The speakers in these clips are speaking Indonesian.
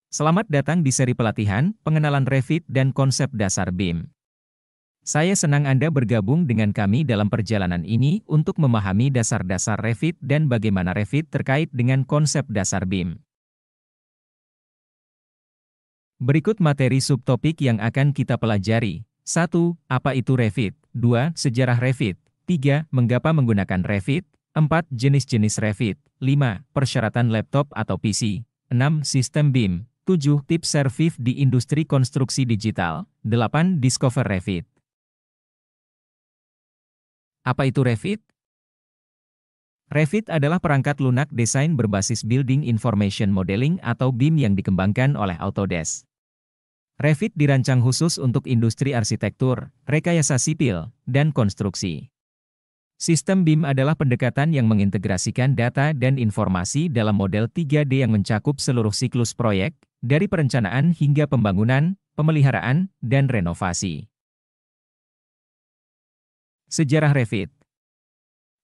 Selamat datang di seri pelatihan, pengenalan Revit dan konsep dasar BIM. Saya senang Anda bergabung dengan kami dalam perjalanan ini untuk memahami dasar-dasar Revit dan bagaimana Revit terkait dengan konsep dasar BIM. Berikut materi subtopik yang akan kita pelajari. 1. Apa itu Revit? 2. Sejarah Revit. 3. Mengapa menggunakan Revit? 4. Jenis-jenis Revit. 5. Persyaratan laptop atau PC. 6. Sistem BIM. 7. Tips servis di industri konstruksi digital. 8. Discover Revit. Apa itu Revit? Revit adalah perangkat lunak desain berbasis Building Information Modeling atau BIM yang dikembangkan oleh Autodesk. Revit dirancang khusus untuk industri arsitektur, rekayasa sipil, dan konstruksi. Sistem BIM adalah pendekatan yang mengintegrasikan data dan informasi dalam model 3D yang mencakup seluruh siklus proyek, dari perencanaan hingga pembangunan, pemeliharaan, dan renovasi. Sejarah Revit.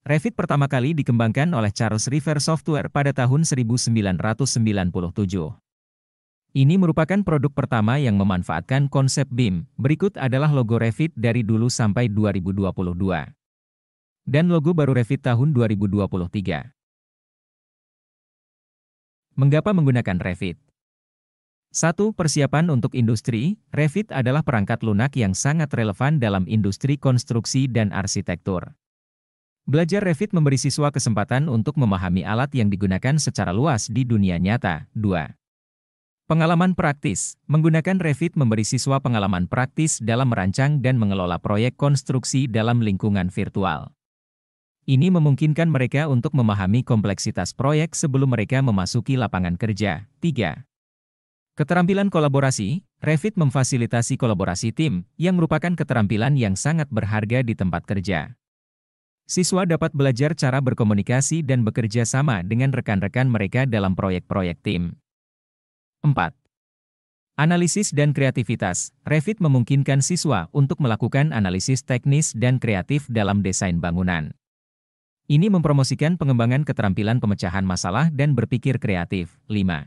Revit pertama kali dikembangkan oleh Charles River Software pada tahun 1997. Ini merupakan produk pertama yang memanfaatkan konsep BIM. Berikut adalah logo Revit dari dulu sampai 2022. Dan logo baru Revit tahun 2023. Mengapa menggunakan Revit? 1. Persiapan untuk industri. Revit adalah perangkat lunak yang sangat relevan dalam industri konstruksi dan arsitektur. Belajar Revit memberi siswa kesempatan untuk memahami alat yang digunakan secara luas di dunia nyata. 2. Pengalaman praktis. Menggunakan Revit memberi siswa pengalaman praktis dalam merancang dan mengelola proyek konstruksi dalam lingkungan virtual. Ini memungkinkan mereka untuk memahami kompleksitas proyek sebelum mereka memasuki lapangan kerja. 3. Keterampilan kolaborasi. Revit memfasilitasi kolaborasi tim, yang merupakan keterampilan yang sangat berharga di tempat kerja. Siswa dapat belajar cara berkomunikasi dan bekerja sama dengan rekan-rekan mereka dalam proyek-proyek tim. 4. Analisis dan kreativitas. Revit memungkinkan siswa untuk melakukan analisis teknis dan kreatif dalam desain bangunan. Ini mempromosikan pengembangan keterampilan pemecahan masalah dan berpikir kreatif. 5.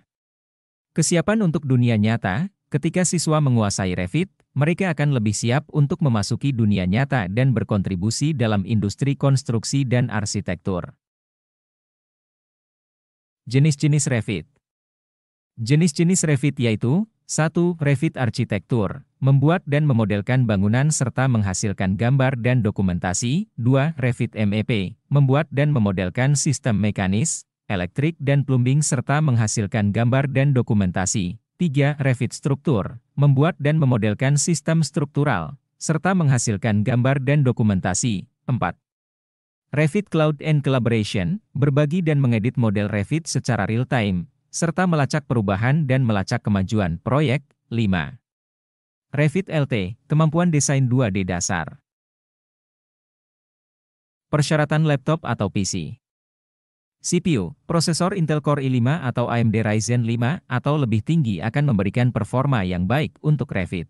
Kesiapan untuk dunia nyata. Ketika siswa menguasai Revit, mereka akan lebih siap untuk memasuki dunia nyata dan berkontribusi dalam industri konstruksi dan arsitektur. Jenis-jenis Revit. Jenis-jenis Revit yaitu 1. Revit arsitektur, membuat dan memodelkan bangunan serta menghasilkan gambar dan dokumentasi. 2. Revit MEP, membuat dan memodelkan sistem mekanis, elektrik dan plumbing serta menghasilkan gambar dan dokumentasi. 3. Revit struktur, membuat dan memodelkan sistem struktural, serta menghasilkan gambar dan dokumentasi. 4. Revit Cloud and Collaboration, berbagi dan mengedit model Revit secara real-time, serta melacak perubahan dan melacak kemajuan proyek. 5. Revit LT, kemampuan desain 2D dasar. Persyaratan laptop atau PC. CPU, prosesor Intel Core i5 atau AMD Ryzen 5 atau lebih tinggi akan memberikan performa yang baik untuk Revit.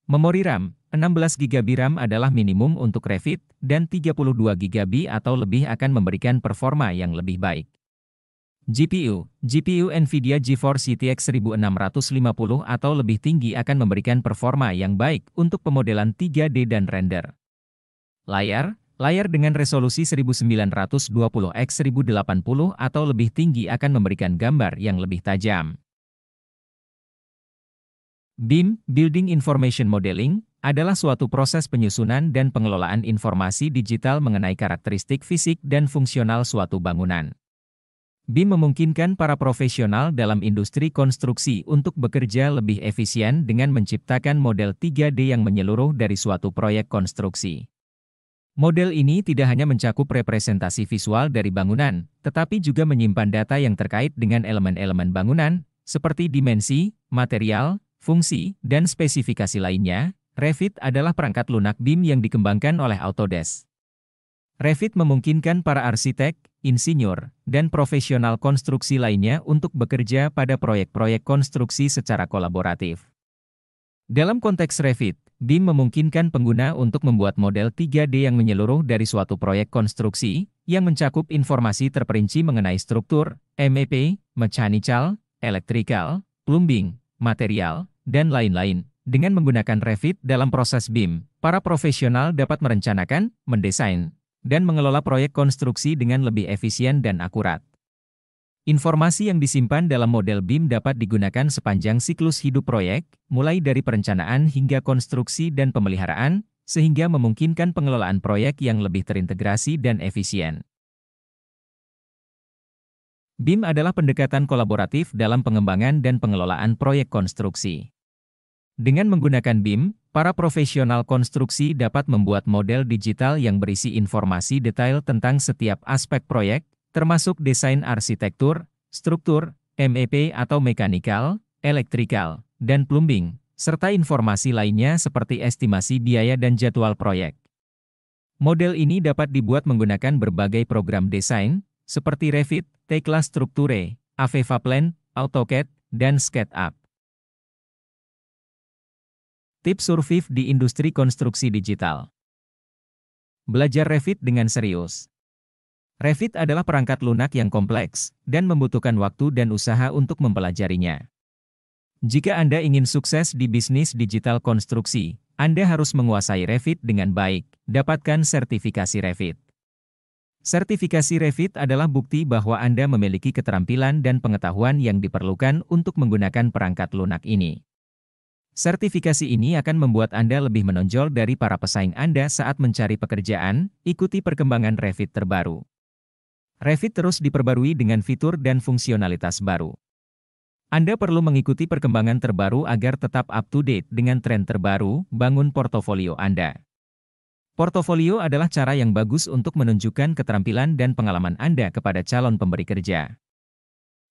Memori RAM, 16GB RAM adalah minimum untuk Revit, dan 32GB atau lebih akan memberikan performa yang lebih baik. GPU NVIDIA GeForce GTX 1650 atau lebih tinggi akan memberikan performa yang baik untuk pemodelan 3D dan render. Layar dengan resolusi 1920x1080 atau lebih tinggi akan memberikan gambar yang lebih tajam. BIM, Building Information Modeling, adalah suatu proses penyusunan dan pengelolaan informasi digital mengenai karakteristik fisik dan fungsional suatu bangunan. BIM memungkinkan para profesional dalam industri konstruksi untuk bekerja lebih efisien dengan menciptakan model 3D yang menyeluruh dari suatu proyek konstruksi. Model ini tidak hanya mencakup representasi visual dari bangunan, tetapi juga menyimpan data yang terkait dengan elemen-elemen bangunan, seperti dimensi, material, fungsi, dan spesifikasi lainnya. Revit adalah perangkat lunak BIM yang dikembangkan oleh Autodesk. Revit memungkinkan para arsitek, insinyur, dan profesional konstruksi lainnya untuk bekerja pada proyek-proyek konstruksi secara kolaboratif. Dalam konteks Revit, BIM memungkinkan pengguna untuk membuat model 3D yang menyeluruh dari suatu proyek konstruksi, yang mencakup informasi terperinci mengenai struktur, MEP, mechanical, electrical, plumbing, material, dan lain-lain. Dengan menggunakan Revit dalam proses BIM, para profesional dapat merencanakan, mendesain, dan mengelola proyek konstruksi dengan lebih efisien dan akurat. Informasi yang disimpan dalam model BIM dapat digunakan sepanjang siklus hidup proyek, mulai dari perencanaan hingga konstruksi dan pemeliharaan, sehingga memungkinkan pengelolaan proyek yang lebih terintegrasi dan efisien. BIM adalah pendekatan kolaboratif dalam pengembangan dan pengelolaan proyek konstruksi. Dengan menggunakan BIM, para profesional konstruksi dapat membuat model digital yang berisi informasi detail tentang setiap aspek proyek, termasuk desain arsitektur, struktur, MEP atau mekanikal, elektrikal, dan plumbing, serta informasi lainnya seperti estimasi biaya dan jadwal proyek. Model ini dapat dibuat menggunakan berbagai program desain, seperti Revit, Tekla Strukture, Aveva Plan, AutoCAD, dan SketchUp. Tips survive di industri konstruksi digital. Belajar Revit dengan serius. Revit adalah perangkat lunak yang kompleks, dan membutuhkan waktu dan usaha untuk mempelajarinya. Jika Anda ingin sukses di bisnis digital konstruksi, Anda harus menguasai Revit dengan baik. Dapatkan sertifikasi Revit. Sertifikasi Revit adalah bukti bahwa Anda memiliki keterampilan dan pengetahuan yang diperlukan untuk menggunakan perangkat lunak ini. Sertifikasi ini akan membuat Anda lebih menonjol dari para pesaing Anda saat mencari pekerjaan. Ikuti perkembangan Revit terbaru. Revit terus diperbarui dengan fitur dan fungsionalitas baru. Anda perlu mengikuti perkembangan terbaru agar tetap up-to-date dengan tren terbaru. Bangun portofolio Anda. Portofolio adalah cara yang bagus untuk menunjukkan keterampilan dan pengalaman Anda kepada calon pemberi kerja.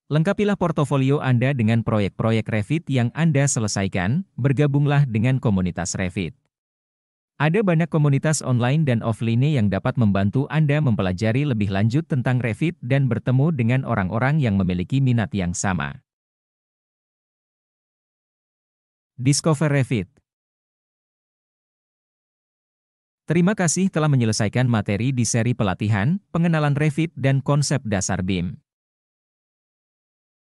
Lengkapilah portofolio Anda dengan proyek-proyek Revit yang Anda selesaikan. Bergabunglah dengan komunitas Revit. Ada banyak komunitas online dan offline yang dapat membantu Anda mempelajari lebih lanjut tentang Revit dan bertemu dengan orang-orang yang memiliki minat yang sama. Discover Revit. Terima kasih telah menyelesaikan materi di seri pelatihan, pengenalan Revit dan konsep dasar BIM.